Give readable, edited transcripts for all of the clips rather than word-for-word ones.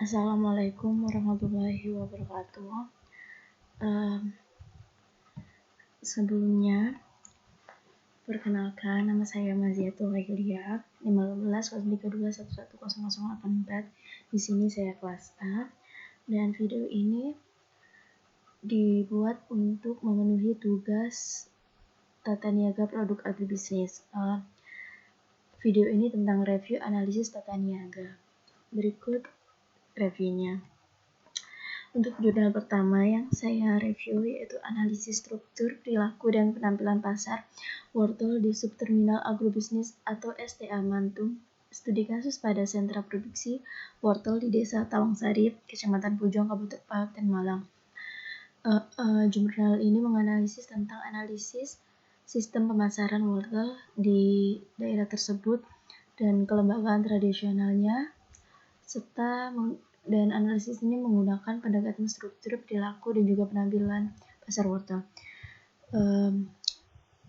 Assalamualaikum warahmatullahi wabarakatuh. Sebelumnya, perkenalkan nama saya Maziatul Hailia, 15 kelas kedua 110084. Di sini saya kelas A, dan video ini dibuat untuk memenuhi tugas tata niaga produk agribisnis. Video ini tentang review analisis tata niaga. Berikut reviewnya. Untuk jurnal pertama yang saya review yaitu analisis struktur, perilaku, dan penampilan pasar wortel di subterminal agrobisnis atau STA Mantung. Studi kasus pada sentra produksi wortel di Desa Tawangsari, Kecamatan Pujong, Kabupaten Malang. Jurnal ini menganalisis tentang analisis sistem pemasaran wortel di daerah tersebut dan kelembagaan tradisionalnya, serta dan analisis ini menggunakan pendekatan struktur, perilaku, dan juga penampilan pasar wortel.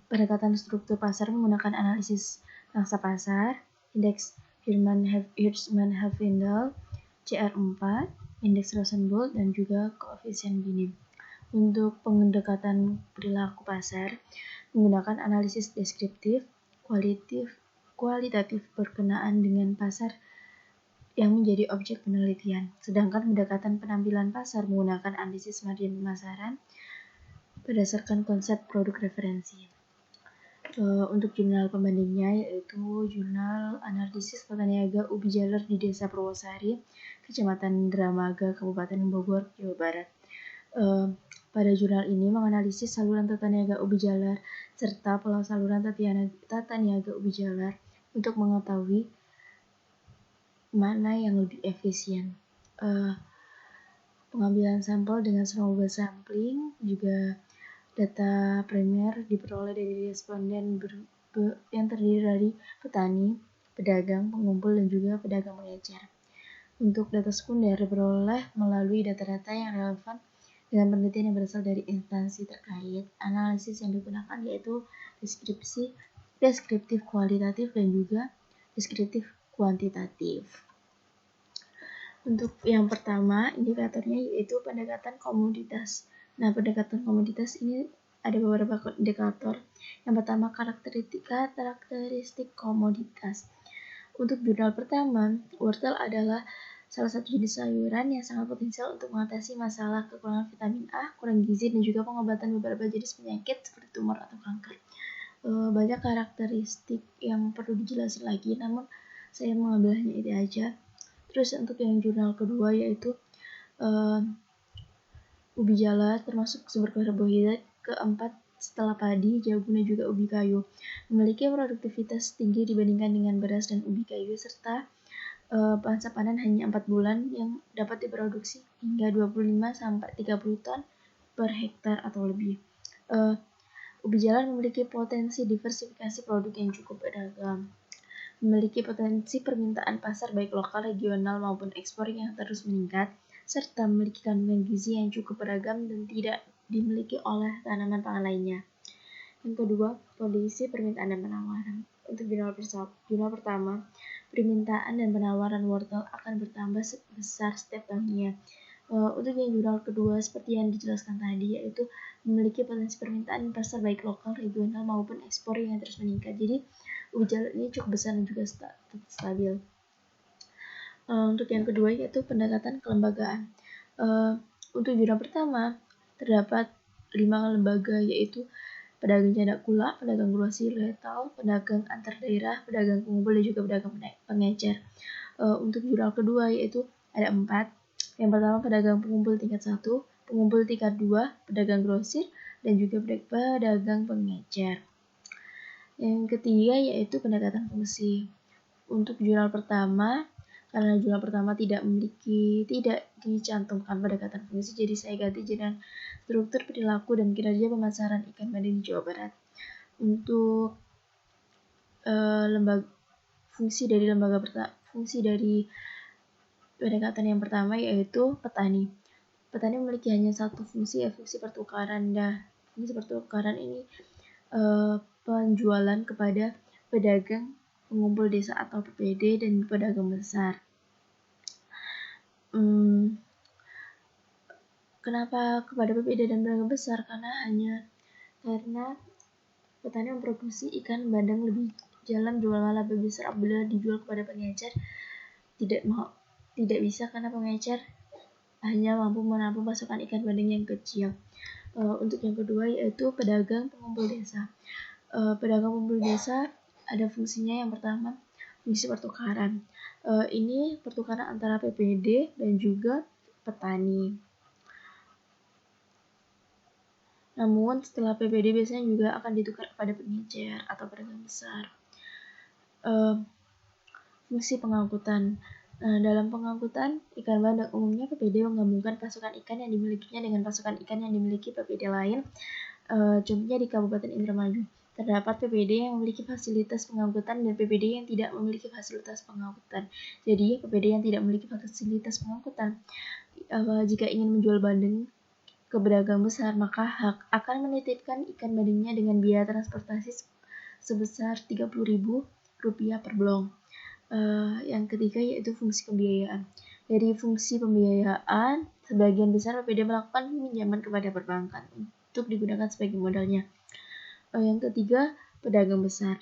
Pendekatan struktur pasar menggunakan analisis pangsa pasar, indeks Hirschman-Heffindel, CR4, indeks Rosenbold, dan juga koefisien Gini. Untuk pendekatan perilaku pasar menggunakan analisis deskriptif, kualitatif berkenaan dengan pasar yang menjadi objek penelitian. Sedangkan pendekatan penampilan pasar menggunakan analisis margin pemasaran berdasarkan konsep produk referensi. Untuk jurnal pembandingnya yaitu jurnal analisis tata niaga ubi jalar di Desa Purwosari, Kecamatan Dramaga, Kabupaten Bogor, Jawa Barat. Pada jurnal ini menganalisis saluran tata niaga ubi jalar serta pola saluran tata niaga ubi jalar untuk mengetahui mana yang lebih efisien. Pengambilan sampel dengan snowball sampling, juga data primer diperoleh dari responden yang terdiri dari petani, pedagang, pengumpul, dan juga pedagang pengecer. Untuk data sekunder diperoleh melalui data-data yang relevan dengan penelitian yang berasal dari instansi terkait. Analisis yang digunakan yaitu deskriptif kualitatif dan juga deskriptif kuantitatif. Untuk yang pertama, indikatornya yaitu pendekatan komoditas. Nah, pendekatan komoditas ini ada beberapa indikator. Yang pertama, karakteristik komoditas. Untuk jurnal pertama, wortel adalah salah satu jenis sayuran yang sangat potensial untuk mengatasi masalah kekurangan vitamin A, kurang gizi, dan juga pengobatan beberapa jenis penyakit seperti tumor atau kanker. Banyak karakteristik yang perlu dijelasin lagi, namun saya mengambil hanya itu aja. Terus untuk yang jurnal kedua yaitu ubi jalar termasuk sumber karbohidrat keempat setelah padi, jagung, dan juga ubi kayu. Memiliki produktivitas tinggi dibandingkan dengan beras dan ubi kayu, serta masa panen hanya 4 bulan yang dapat diproduksi hingga 25-30 ton per hektar atau lebih. Ubi jalar memiliki potensi diversifikasi produk yang cukup beragam. Memiliki potensi permintaan pasar baik lokal, regional, maupun ekspor yang terus meningkat, serta memiliki kandungan gizi yang cukup beragam dan tidak dimiliki oleh tanaman pangan lainnya. Yang kedua, kondisi permintaan dan penawaran. Untuk jurnal pertama, permintaan dan penawaran wortel akan bertambah besar setiap tahunnya. Untuk yang jurnal kedua, seperti yang dijelaskan tadi, yaitu memiliki potensi permintaan pasar baik lokal, regional, maupun ekspor yang terus meningkat. Jadi, ubi jalar ini cukup besar dan juga stabil. Untuk yang kedua yaitu pendekatan kelembagaan. Untuk jurnal pertama terdapat 5 lembaga yaitu pedagang jadak gula, pedagang grosir retail, pedagang antar daerah, pedagang pengumpul, dan juga pedagang pengecer. Untuk jurnal kedua yaitu ada 4. Yang pertama pedagang pengumpul tingkat 1, pengumpul tingkat 2, pedagang grosir, dan juga pedagang pengecer. Yang ketiga yaitu pendekatan fungsi. Untuk jurnal pertama, karena jurnal pertama tidak dicantumkan pendekatan fungsi, jadi saya ganti dengan struktur, perilaku, dan kinerja pemasaran ikan bandeng di Jawa Barat. Untuk fungsi dari pendekatan yang pertama yaitu petani. Petani memiliki hanya satu fungsi, fungsi pertukaran. Fungsi pertukaran ini penjualan kepada pedagang pengumpul desa atau PPD dan pedagang besar. Kenapa kepada PPD dan pedagang besar? Karena petani memproduksi ikan bandeng lebih dalam jumlah lebih besar apabila dijual kepada pengecer tidak bisa karena pengecer hanya mampu menampung pasokan ikan bandeng yang kecil. Untuk yang kedua yaitu pedagang pengumpul desa. Pedagang pengumpul desa ada fungsinya. Yang pertama, fungsi pertukaran. Ini pertukaran antara PPD dan juga petani. Namun setelah PPD biasanya juga akan ditukar kepada pengecer atau pedagang besar. Fungsi pengangkutan. Dalam pengangkutan ikan bandeng umumnya PPD menggabungkan pasokan ikan yang dimilikinya dengan pasokan ikan yang dimiliki PPD lain. Contohnya di Kabupaten Indramayu terdapat PPD yang memiliki fasilitas pengangkutan dan PPD yang tidak memiliki fasilitas pengangkutan. Jadi PPD yang tidak memiliki fasilitas pengangkutan jika ingin menjual bandeng ke pedagang besar, maka akan menitipkan ikan bandengnya dengan biaya transportasi sebesar Rp30.000 per blong. Yang ketiga yaitu fungsi pembiayaan. Dari fungsi pembiayaan, sebagian besar PPD melakukan pinjaman kepada perbankan untuk digunakan sebagai modalnya. Yang ketiga, pedagang besar.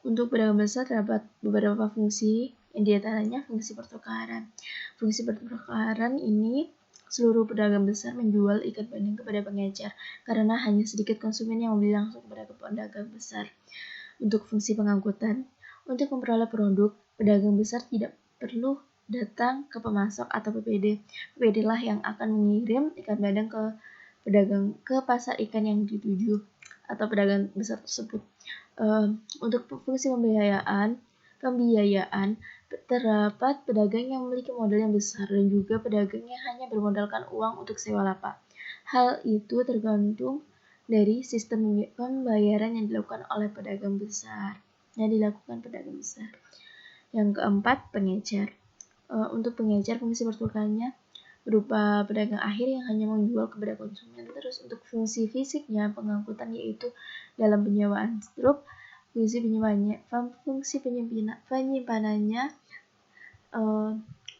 Untuk pedagang besar terdapat beberapa fungsi, yang diantaranya fungsi pertukaran. Fungsi pertukaran ini seluruh pedagang besar menjual ikan bandeng kepada pengecer karena hanya sedikit konsumen yang membeli langsung kepada pedagang besar. Untuk fungsi pengangkutan, untuk memperoleh produk, pedagang besar tidak perlu datang ke pemasok atau PPD. PPD lah yang akan mengirim ikan bandeng ke pasar ikan yang dituju atau pedagang besar tersebut. Untuk fungsi pembiayaan, terdapat pedagang yang memiliki modal yang besar dan juga pedagang yang hanya bermodalkan uang untuk sewa lapak. Hal itu tergantung dari sistem pembayaran yang dilakukan pedagang besar. Yang keempat, pengecer. Untuk pengecer, fungsi pertukarannya berupa pedagang akhir yang hanya menjual kepada konsumen. Terus untuk fungsi fisiknya, pengangkutan yaitu dalam penyewaan truk. Fungsi penyimpanannya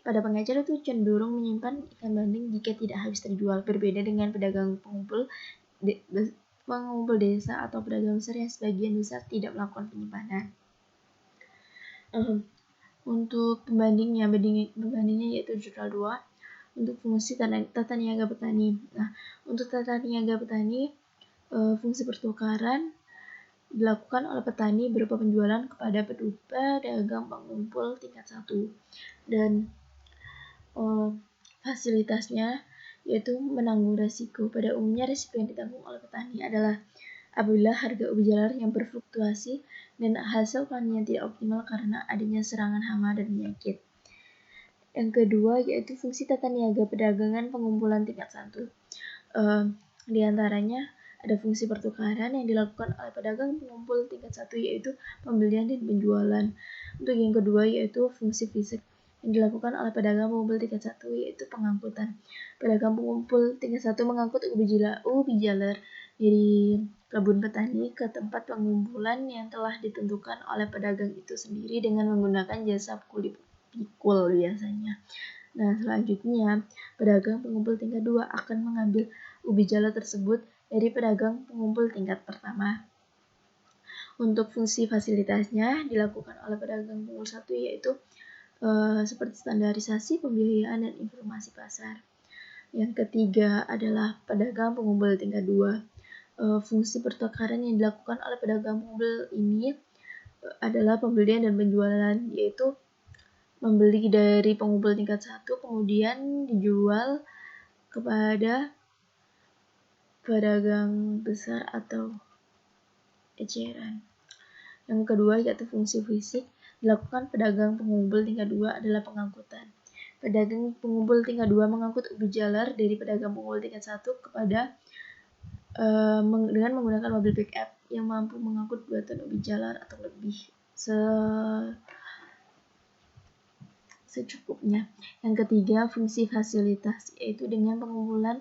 pada pengecer itu cenderung menyimpan ikan bandeng jika tidak habis terjual, berbeda dengan pedagang pengumpul desa atau pedagang besar yang sebagian besar tidak melakukan penyimpanan. Untuk pembandingnya yaitu jurnal 2 untuk fungsi tata niaga petani. Untuk tata niaga petani, fungsi pertukaran dilakukan oleh petani berupa penjualan kepada pedagang pengumpul tingkat 1 dan fasilitasnya yaitu menanggung resiko. Pada umumnya resiko yang ditanggung oleh petani adalah apabila harga ubi jalar yang berfluktuasi dan hasil panen yang tidak optimal karena adanya serangan hama dan penyakit. Yang kedua yaitu fungsi tata niaga perdagangan pengumpulan tingkat 1. Di antaranya ada fungsi pertukaran yang dilakukan oleh pedagang pengumpul tingkat 1 yaitu pembelian dan penjualan. Untuk yang kedua yaitu fungsi fisik yang dilakukan oleh pedagang pengumpul tingkat 1 yaitu pengangkutan. Pedagang pengumpul tingkat 1 mengangkut ubi jalar dari kebun petani ke tempat pengumpulan yang telah ditentukan oleh pedagang itu sendiri dengan menggunakan jasa pikul biasanya. Selanjutnya, pedagang pengumpul tingkat 2 akan mengambil ubi jalar tersebut dari pedagang pengumpul tingkat pertama. Untuk fungsi fasilitasnya dilakukan oleh pedagang pengumpul 1 yaitu seperti standarisasi, pembiayaan, dan informasi pasar. Yang ketiga adalah pedagang pengumpul tingkat 2. Fungsi pertukaran yang dilakukan oleh pedagang pengumpul ini adalah pembelian dan penjualan, yaitu membeli dari pengumpul tingkat 1 kemudian dijual kepada pedagang besar atau eceran. Yang kedua yaitu fungsi fisik dilakukan pedagang pengumpul tingkat 2 adalah pengangkutan. Pedagang pengumpul tingkat 2 mengangkut ubi jalar dari pedagang pengumpul tingkat 1 dengan menggunakan mobil pick-up yang mampu mengangkut 2 ton ubi jalar atau lebih secukupnya. Yang ketiga, fungsi fasilitas yaitu dengan pengumpulan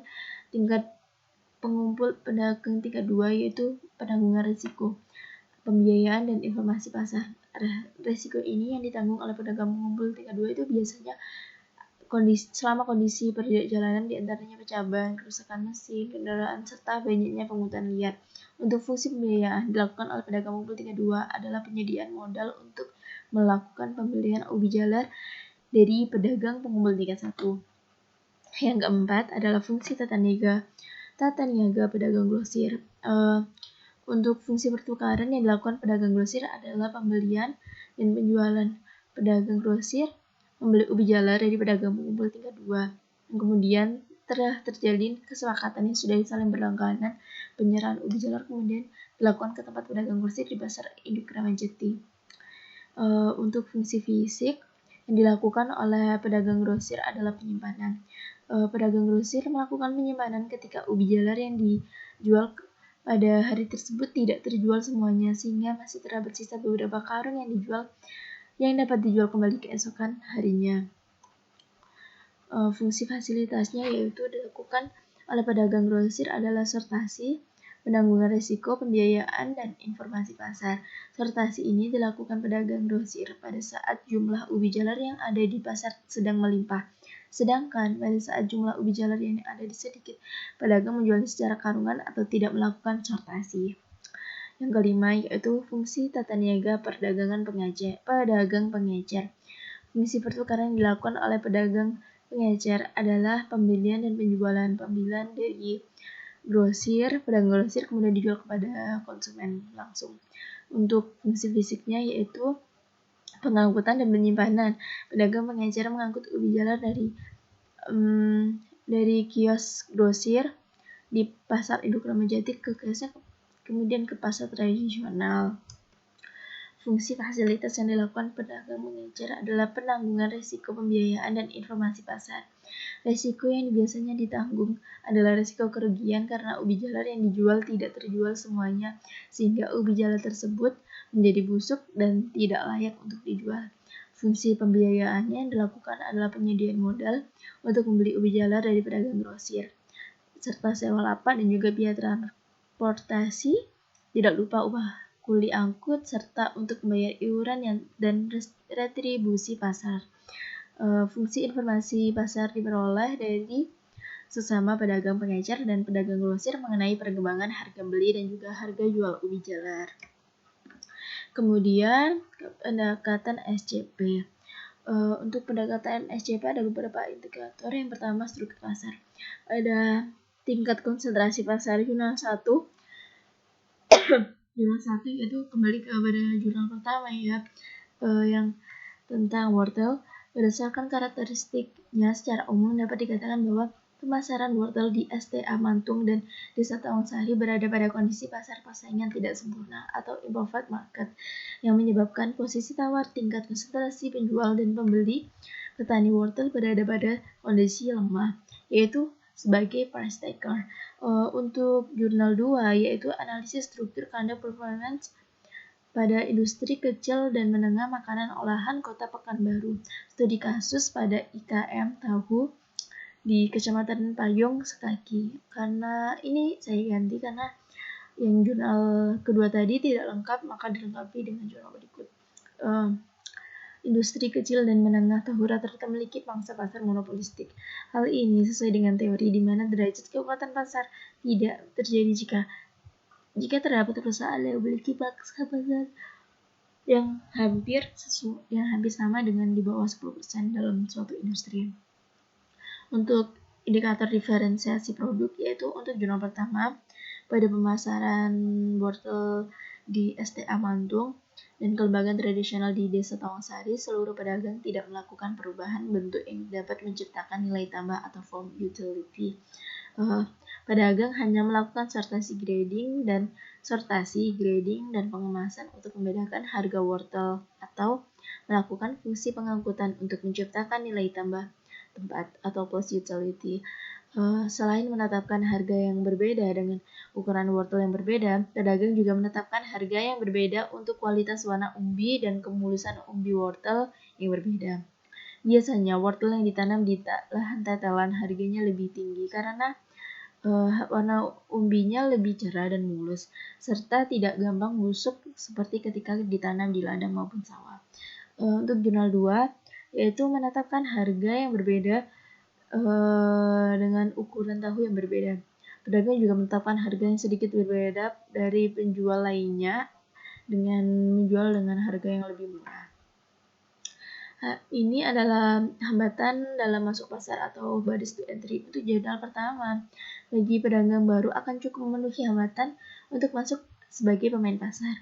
pedagang tingkat 2 yaitu penanggungan risiko, pembiayaan, dan informasi pasar. Resiko ini yang ditanggung oleh pedagang pengumpul tingkat 2 itu biasanya selama kondisi perjalanan diantaranya pecah ban, kerusakan mesin, kendaraan, serta banyaknya pungutan liar. Untuk fungsi pembiayaan dilakukan oleh pedagang pengumpul tingkat 2 adalah penyediaan modal untuk melakukan pembelian ubi jalar dari pedagang pengumpul tingkat 1. Yang keempat adalah fungsi tata niaga pedagang grosir. Untuk fungsi pertukaran yang dilakukan pedagang grosir adalah pembelian dan penjualan. Pedagang grosir membeli ubi jalar dari pedagang pengumpul tingkat 2. Kemudian telah terjalin kesepakatan yang sudah saling berlangganan. Penyerahan ubi jalar kemudian dilakukan ke tempat pedagang grosir di pasar induk Kramat Jati. Untuk fungsi fisik yang dilakukan oleh pedagang grosir adalah penyimpanan. Pedagang grosir melakukan penyimpanan ketika ubi jalar yang dijual pada hari tersebut tidak terjual semuanya, sehingga masih terdapat sisa beberapa karung yang dapat dijual kembali keesokan harinya. Fungsi fasilitasnya yaitu dilakukan oleh pedagang grosir adalah sortasi, penanggungan risiko, pembiayaan, dan informasi pasar. Sortasi ini dilakukan pedagang grosir pada saat jumlah ubi jalar yang ada di pasar sedang melimpah. Sedangkan pada saat jumlah ubi jalar yang ada di sedikit, pedagang menjualnya secara karungan atau tidak melakukan sortasi. Yang kelima yaitu fungsi tata niaga pedagang pengecer. Fungsi pertukaran yang dilakukan oleh pedagang pengecer adalah pembelian dan penjualan. Pembelian dari pedagang grosir kemudian dijual kepada konsumen langsung. Untuk fungsi fisiknya yaitu pengangkutan dan penyimpanan. Pedagang pengecer mengangkut ubi jalar dari kios grosir di pasar induk Kramat Jati ke kiosnya, kemudian ke pasar tradisional. Fungsi fasilitas yang dilakukan pedagang pengecer adalah penanggungan risiko, pembiayaan, dan informasi pasar. Risiko yang biasanya ditanggung adalah risiko kerugian karena ubi jalar yang dijual tidak terjual semuanya, sehingga ubi jalar tersebut menjadi busuk dan tidak layak untuk dijual. Fungsi pembiayaannya yang dilakukan adalah penyediaan modal untuk membeli ubi jalar dari pedagang grosir, serta sewa lapak dan juga biaya transportasi, tidak lupa upah kuli angkut, serta untuk membayar iuran dan retribusi pasar. Fungsi informasi pasar diperoleh dari sesama pedagang pengecer dan pedagang grosir mengenai perkembangan harga beli dan juga harga jual ubi jalar. Kemudian pendekatan SCP. Untuk pendekatan SCP ada beberapa indikator. Yang pertama struktur pasar. Ada tingkat konsentrasi pasar jurnal 1. Jurnal 1 itu kembali kepada jurnal pertama ya, yang tentang wortel. Berdasarkan karakteristiknya secara umum dapat dikatakan bahwa pemasaran wortel di STA Mantung dan Desa Tawangsari berada pada kondisi pasar persaingan tidak sempurna atau imperfect market, yang menyebabkan posisi tawar, tingkat konsentrasi penjual dan pembeli petani wortel berada pada kondisi lemah, yaitu sebagai price taker. Untuk jurnal 2 yaitu analisis struktur kandang performance pada industri kecil dan menengah makanan olahan Kota Pekanbaru. Studi kasus pada IKM tahu di Kecamatan Payung Sekaki. Karena ini saya ganti karena yang jurnal kedua tadi tidak lengkap, maka dilengkapi dengan jurnal berikut. Industri kecil dan menengah tahu rata-rata memiliki pangsa pasar monopolistik. Hal ini sesuai dengan teori di mana derajat kekuatan pasar tidak terjadi jika terdapat perusahaan yang memiliki pangsa pasar yang hampir sama dengan di bawah 10% dalam suatu industri. Untuk indikator diferensiasi produk yaitu untuk jurnal pertama pada pemasaran wortel di STA Mantung dan kelembagaan tradisional di Desa Tawangsari, seluruh pedagang tidak melakukan perubahan bentuk yang dapat menciptakan nilai tambah atau form utility. Pedagang hanya melakukan sortasi grading dan pengemasan untuk membedakan harga wortel atau melakukan fungsi pengangkutan untuk menciptakan nilai tambah tempat atau post utility. Selain menetapkan harga yang berbeda dengan ukuran wortel yang berbeda, pedagang juga menetapkan harga yang berbeda untuk kualitas warna umbi dan kemulusan umbi wortel yang berbeda. Biasanya wortel yang ditanam di lahan tetelan harganya lebih tinggi karena Warna umbinya lebih cerah dan mulus, serta tidak gampang busuk seperti ketika ditanam di ladang maupun sawah. Untuk jurnal 2, yaitu menetapkan harga yang berbeda dengan ukuran tahu yang berbeda. Pedagang juga menetapkan harga yang sedikit berbeda dari penjual lainnya dengan menjual dengan harga yang lebih murah. Ini adalah hambatan dalam masuk pasar atau barriers to entry. Untuk jurnal pertama, bagi pedagang baru akan cukup memenuhi hambatan untuk masuk sebagai pemain pasar,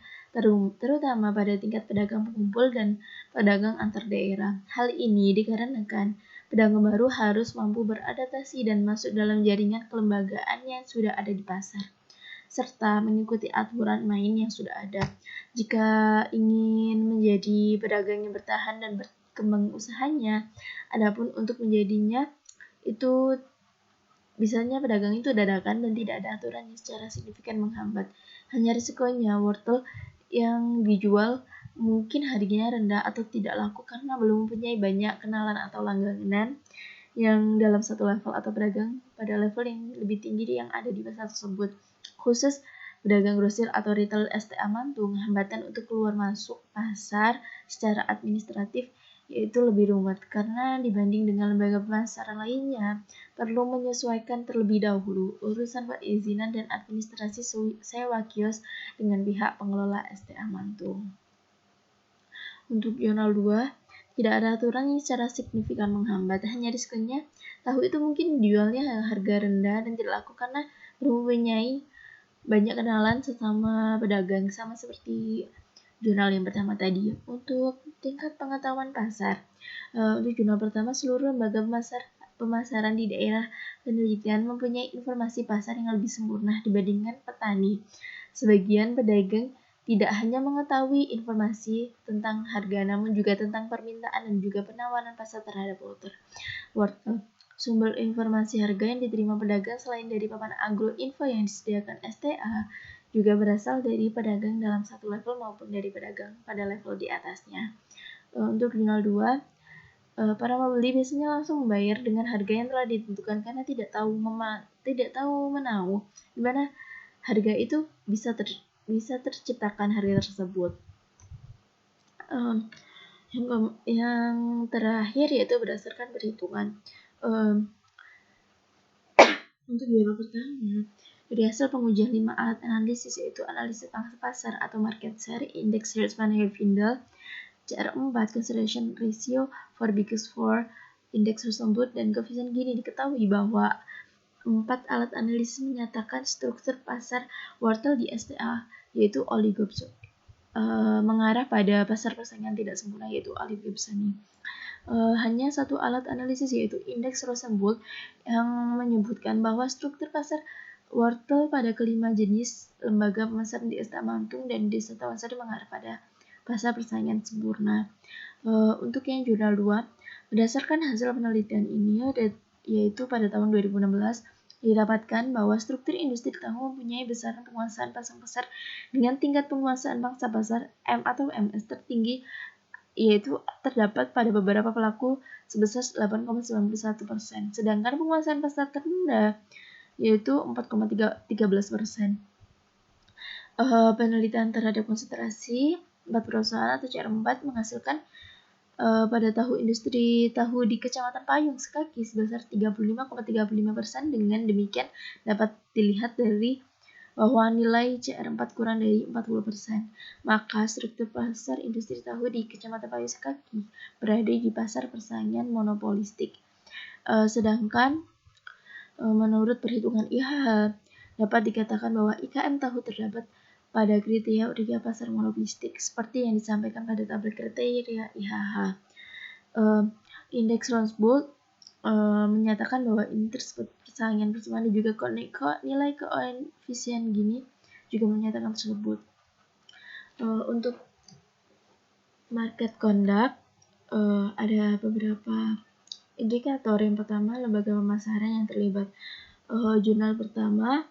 terutama pada tingkat pedagang pengumpul dan pedagang antar daerah. Hal ini dikarenakan pedagang baru harus mampu beradaptasi dan masuk dalam jaringan kelembagaan yang sudah ada di pasar, serta mengikuti aturan main yang sudah ada. Jika ingin menjadi pedagang yang bertahan dan berkembang usahanya, adapun untuk menjadinya itu bisanya pedagang itu dadakan dan tidak ada aturan yang secara signifikan menghambat. Hanya risikonya wortel yang dijual mungkin harganya rendah atau tidak laku karena belum mempunyai banyak kenalan atau langganan yang dalam satu level atau pedagang pada level yang lebih tinggi yang ada di pasar tersebut. Khusus pedagang grosir atau retail STA Mantung, hambatan untuk keluar masuk pasar secara administratif yaitu lebih rumit karena dibanding dengan lembaga pemasaran lainnya perlu menyesuaikan terlebih dahulu urusan perizinan dan administrasi sewa kios dengan pihak pengelola STA Mantung. Untuk jurnal 2, tidak ada aturan yang secara signifikan menghambat, hanya risikonya tahu itu mungkin dijualnya harga rendah dan tidak laku karena belum mempunyai banyak kenalan sesama pedagang, sama seperti jurnal yang pertama tadi. Untuk tingkat pengetahuan pasar, untuk jurnal pertama seluruh lembaga pemasaran di daerah penelitian mempunyai informasi pasar yang lebih sempurna dibandingkan petani. Sebagian pedagang tidak hanya mengetahui informasi tentang harga, namun juga tentang permintaan dan juga penawaran pasar terhadap wortel. Sumber informasi harga yang diterima pedagang selain dari papan agroinfo yang disediakan STA, juga berasal dari pedagang dalam satu level maupun dari pedagang pada level di atasnya. Untuk jurnal 2, para pembeli biasanya langsung membayar dengan harga yang telah ditentukan karena tidak tahu menahu di mana harga itu bisa terciptakan harga tersebut. Yang terakhir yaitu berdasarkan perhitungan. Untuk jurnal pertama, dari hasil pengujian 5 alat analisis yaitu analisis pangsa pasar atau market share, index Hirschman-Heyerdahl, CR4, consideration ratio for biggest four, indeks tersebut, dan koefisien Gini, diketahui bahwa 4 alat analisis menyatakan struktur pasar wortel di STA yaitu oligopsony mengarah pada pasar persaingan tidak sempurna yaitu oligopsony. Hanya satu alat analisis yaitu indeks Rosenbluth yang menyebutkan bahwa struktur pasar wortel pada kelima jenis lembaga pemasaran di STA Mantung dan Desa Tawansari mengarah pada pasar persaingan sempurna. Untuk yang jurnal 2, berdasarkan hasil penelitian ini yaitu pada tahun 2016 didapatkan bahwa struktur industri tahu mempunyai besaran penguasaan pasar dengan tingkat penguasaan pangsa pasar M atau MS tertinggi yaitu terdapat pada beberapa pelaku sebesar 8,91%, sedangkan penguasaan pasar terendah yaitu 4,13%. Penelitian terhadap konsentrasi 4 perusahaan atau CR4 menghasilkan pada tahu industri tahu di Kecamatan Payung Sekaki sebesar 35,35%. Dengan demikian dapat dilihat dari bahwa nilai CR4 kurang dari 40%, maka struktur pasar industri tahu di Kecamatan Payung Sekaki berada di pasar persaingan monopolistik. Sedangkan menurut perhitungan IHH dapat dikatakan bahwa IKM tahu terdapat pada kriteria pasar monopolistik seperti yang disampaikan pada tabel kriteria IHH. Indeks Rosenbluth menyatakan bahwa ini tersebut persaingan persamaan dan juga nilai koefisien Gini juga menyatakan tersebut. Untuk market conduct ada beberapa indikator. Yang pertama, lembaga pemasaran yang terlibat. Jurnal pertama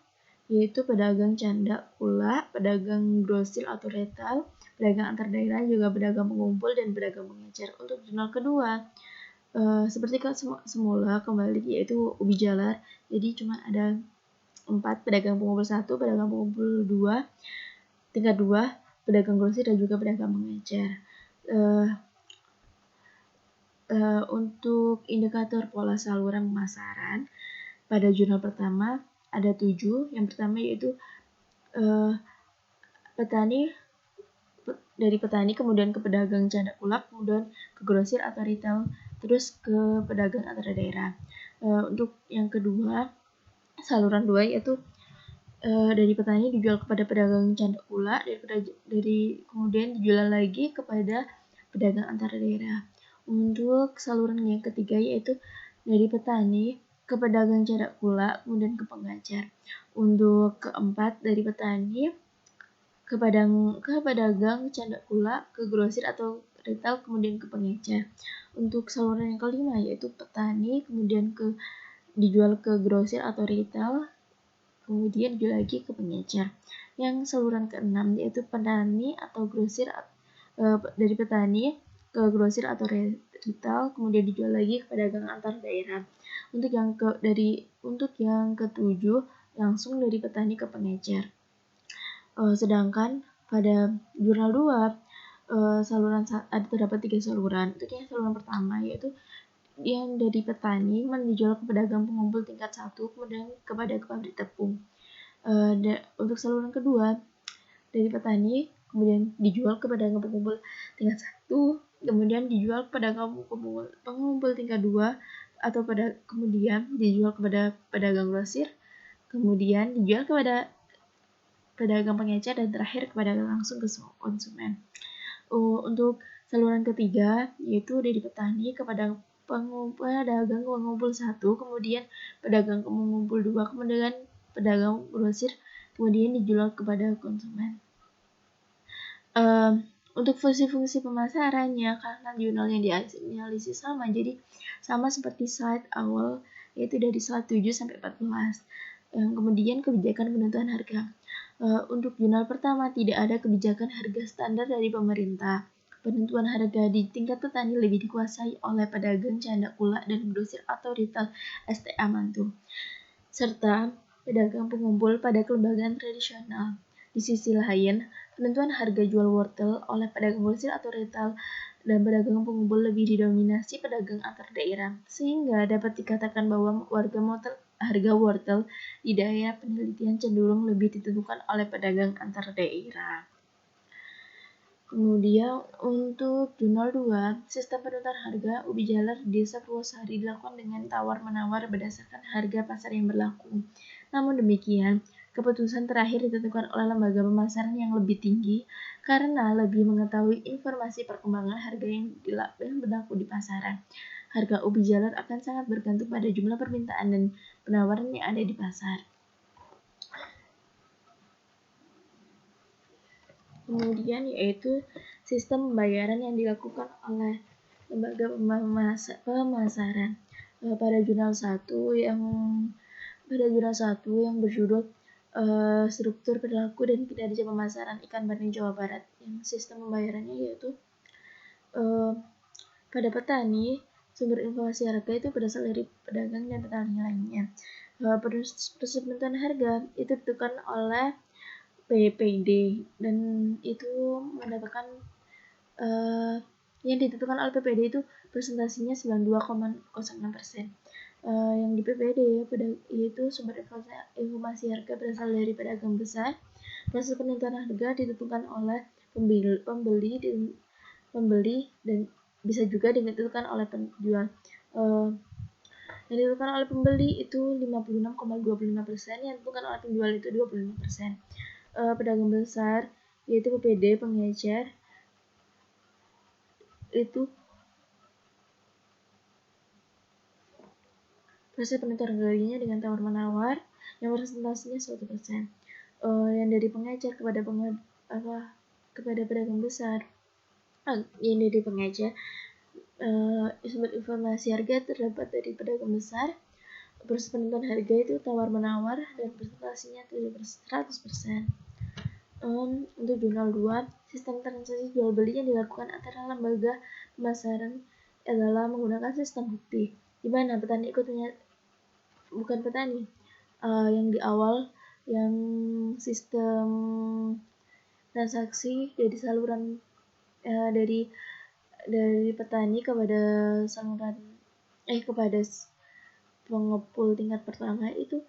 yaitu pedagang canda pula, pedagang grosir atau retail, pedagang antar daerah, juga pedagang pengumpul dan pedagang pengecer. Untuk jurnal kedua, seperti semula kembali yaitu ubi jalar, jadi cuma ada 4 pedagang pengumpul 1, pedagang pengumpul 2, tingkat 2, pedagang grosir dan juga pedagang pengecer. Untuk indikator pola saluran pemasaran pada jurnal pertama ada 7. Yang pertama yaitu dari petani kemudian ke pedagang canda kulak, kemudian ke grosir atau retail, terus ke pedagang antar daerah. Untuk yang kedua, saluran 2 yaitu dari petani dijual kepada pedagang canda kulak, dari kemudian dijual lagi kepada pedagang antar daerah. Untuk saluran yang ketiga yaitu dari petani ke pedagang canda kulak, kemudian ke pengajar. Untuk keempat, dari petani ke pedagang canda kulak, ke grosir atau retail, kemudian ke pengecer. Untuk saluran yang kelima yaitu petani kemudian dijual ke grosir atau retail, kemudian dijual lagi ke pengecer. Yang saluran keenam yaitu petani atau grosir, dari petani ke grosir atau retail, kemudian dijual lagi ke pedagang antar daerah. Untuk yang ketujuh langsung dari petani ke pengecer. Sedangkan pada jurnal 2 saluran terdapat 3 saluran. Untuk yang saluran pertama yaitu yang dari petani dijual ke pedagang pengumpul tingkat 1, kemudian kepada pabrik tepung. Untuk saluran kedua dari petani kemudian dijual ke pedagang pengumpul tingkat 1, kemudian dijual ke pedagang pengumpul tingkat 2, atau kemudian dijual kepada pedagang grosir, kemudian dijual kepada pedagang pengecer, dan terakhir kepada langsung ke konsumen. Untuk saluran ketiga yaitu dari petani kepada pedagang pengumpul 1, kemudian pedagang pengumpul 2, kemudian pedagang grosir, kemudian dijual kepada konsumen. Untuk fungsi-fungsi pemasarannya, karena jurnal yang dianalisis sama, jadi sama seperti slide awal, yaitu dari slide 7 sampai 14. Kemudian kebijakan penentuan harga. Untuk jurnal pertama tidak ada kebijakan harga standar dari pemerintah. Penentuan harga di tingkat petani lebih dikuasai oleh pedagang canda kulak dan grosir atau retail STA mantu, serta pedagang pengumpul pada kelembagaan tradisional. Di sisi lain, penentuan harga jual wortel oleh pedagang grosir atau retail dan pedagang pengumpul lebih didominasi pedagang antar daerah, sehingga dapat dikatakan bahwa harga wortel di daerah penelitian cenderung lebih ditentukan oleh pedagang antar daerah. Kemudian untuk jurnal 2, sistem penentuan harga ubi jalar di Desa Purwosari dilakukan dengan tawar-menawar berdasarkan harga pasar yang berlaku. Namun demikian, keputusan terakhir ditentukan oleh lembaga pemasaran yang lebih tinggi karena lebih mengetahui informasi perkembangan harga yang berlaku di pasaran. Harga ubi jalar akan sangat bergantung pada jumlah permintaan dan penawaran yang ada di pasar. Kemudian yaitu sistem pembayaran yang dilakukan oleh lembaga pemasaran. Pada jurnal 1 yang berjudul struktur perilaku dan kinerja pemasaran ikan Bandeng Jawa Barat, yang sistem pembayarannya yaitu pada petani, sumber informasi harga itu berasal dari pedagang dan petani lainnya. Proses penentuan harga itu ditentukan oleh PPD, dan itu mendapatkan yang ditentukan oleh PPD itu presentasinya 92,06%. Yang di PPD yaitu sumber informasi harga berasal dari pedagang besar. Proses penentuan harga ditentukan oleh pembeli dan bisa juga ditentukan oleh penjual. Yang ditentukan oleh pembeli itu 56,25%, yang ditentukan oleh penjual itu 25%. Pedagang besar yaitu PPD, pengecer itu proses penentuan harganya dengan tawar-menawar yang presentasinya 100%. Yang dari pengecer kepada pedagang besar, yang dari pengecer sumber informasi harga terdapat dari pedagang besar. Proses penentuan harga itu tawar-menawar dan presentasinya 100%. Untuk jurnal 2, sistem transaksi jual beli yang dilakukan antara lembaga pemasaran adalah menggunakan sistem bukti, di mana petani yang di awal, yang sistem transaksi dari saluran dari petani kepada saluran kepada pengepul tingkat pertama itu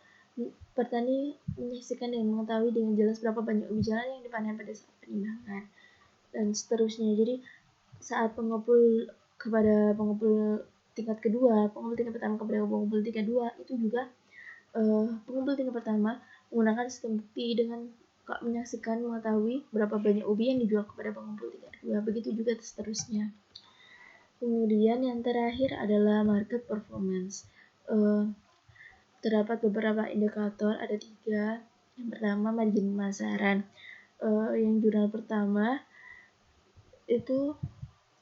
petani menyaksikan dan mengetahui dengan jelas berapa banyak ubi jalar yang dipanen pada saat penimbangan dan seterusnya. Jadi saat pengepul kepada pengepul tingkat kedua, pengepul tingkat pertama kepada pengepul tingkat kedua, itu juga pengepul tingkat pertama menggunakan sistem bukti dengan menyaksikan mengetahui berapa banyak ubi yang dijual kepada pengepul tingkat kedua. Begitu juga seterusnya. Kemudian yang terakhir adalah market performance. Terdapat beberapa indikator, ada 3. Yang pertama margin pemasaran. Yang jurnal pertama itu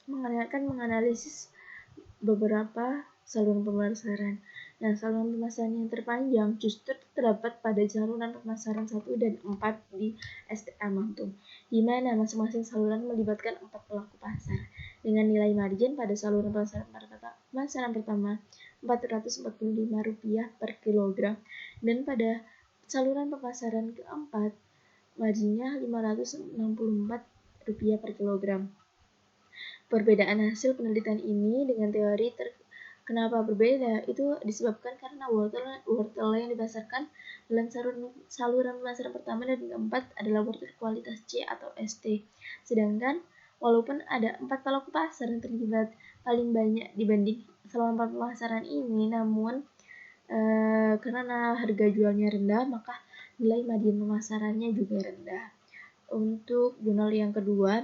menganalisis beberapa saluran pemasaran. Nah, saluran pemasaran yang terpanjang justru terdapat pada saluran pemasaran 1 dan 4 di STA Mantung, di mana masing-masing saluran melibatkan 4 pelaku pasar dengan nilai margin pada saluran pemasaran pertama Rp445 per kilogram dan pada saluran pemasaran keempat marginnya Rp564 per kilogram. Perbedaan hasil penelitian ini dengan teori kenapa berbeda itu disebabkan karena wortel yang dipasarkan dalam saluran pemasaran pertama dan keempat adalah wortel kualitas C atau ST. Sedangkan walaupun ada 4 pelaku pasar yang terlibat paling banyak dibanding saluran pemasaran ini, namun karena harga jualnya rendah, maka nilai margin pemasarannya juga rendah. Untuk jurnal yang kedua,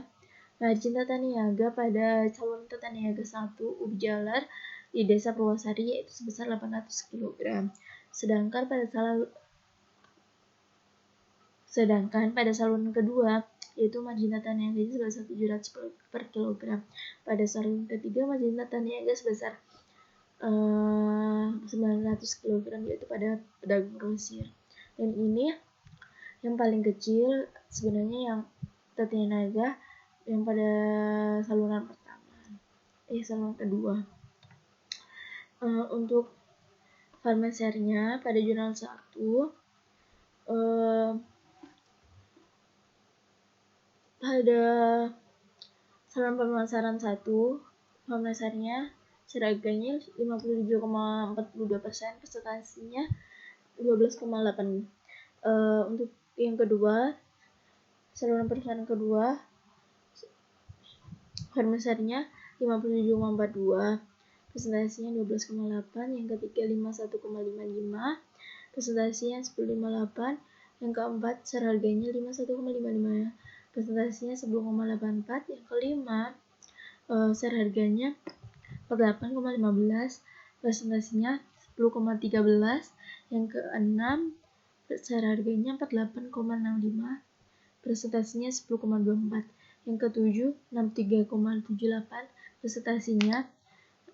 margin tata niaga pada saluran tata niaga 1 ubi jalar di Desa Purwosari yaitu sebesar 800 kg. Sedangkan pada saluran kedua yaitu margin tata niaga sebesar 700 per kilogram. Pada saluran ketiga margin tata niaga sebesar 900 kg yaitu pada pedagang grosir. Dan ini yang paling kecil sebenarnya yang tata niaga yang pada saluran kedua. Untuk farmer share-nya pada jurnal 1 pada saluran pemasaran 1 farmer share-nya harganya 57,42%, presentasinya 12,8. Untuk yang kedua, saluran pemasaran kedua farmer share-nya 57,42, presentasinya 12,8. Yang ketiga 51,55, presentasinya 10,58. Yang keempat share harganya 51,55, presentasinya 10,84. Yang kelima share harganya 48,15, presentasinya 10,13. Yang keenam share harganya 48,65, presentasinya 10,24. Yang ketujuh 63,78, presentasinya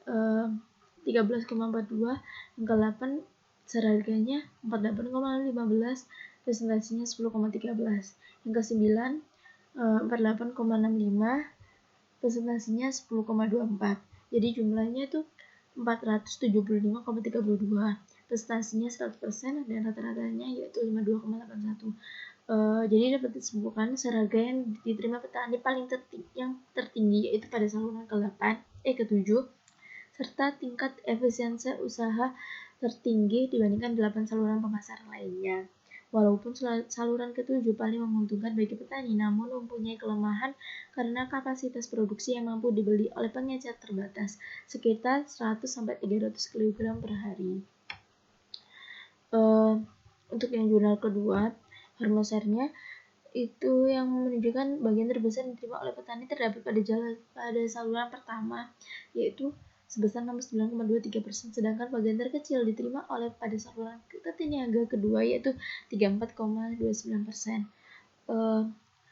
13,42. Yang ke-8 share harganya 48,15, presentasinya 10,13. Yang ke-9 48,65, presentasinya 10,24. Jadi jumlahnya itu 475,32. Presentasinya 100% dan rata-ratanya yaitu 52,81. Jadi dapat disebutkan share harga yang diterima petani paling tertinggi yaitu pada saluran ke-7, serta tingkat efisiensi usaha tertinggi dibandingkan 8 saluran pemasaran lainnya. Walaupun saluran ke-7 paling menguntungkan bagi petani, namun mempunyai kelemahan karena kapasitas produksi yang mampu dibeli oleh pengecer terbatas, sekitar 100-300 kg per hari. Untuk yang jurnal kedua, farmer share-nya itu yang menunjukkan bagian terbesar yang diterima oleh petani terdapat pada saluran pertama, yaitu sebesar 69,23%, sedangkan bagian terkecil diterima oleh pada saluran tata niaga kedua yaitu 34,29%.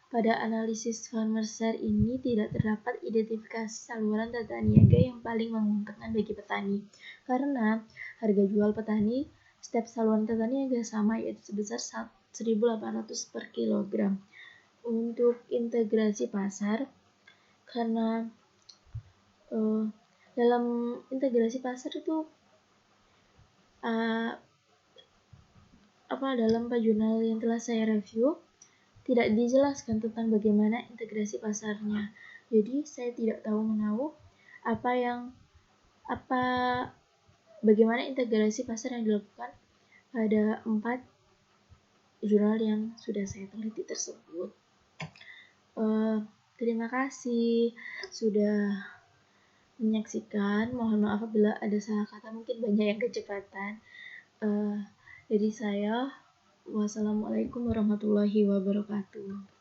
Pada analisis farmer share ini tidak terdapat identifikasi saluran tata niaga yang paling menguntungkan bagi petani karena harga jual petani setiap saluran tata niaga sama yaitu sebesar 1.800 per kilogram. Untuk integrasi pasar, karena dalam integrasi pasar itu apa dalam 4 jurnal yang telah saya review tidak dijelaskan tentang bagaimana integrasi pasarnya. Jadi saya tidak tahu menahu bagaimana integrasi pasar yang dilakukan pada 4 jurnal yang sudah saya teliti tersebut. Terima kasih sudah menyaksikan. Mohon maaf apabila ada salah kata, mungkin banyak yang kecepatan. Dari saya, wassalamualaikum warahmatullahi wabarakatuh.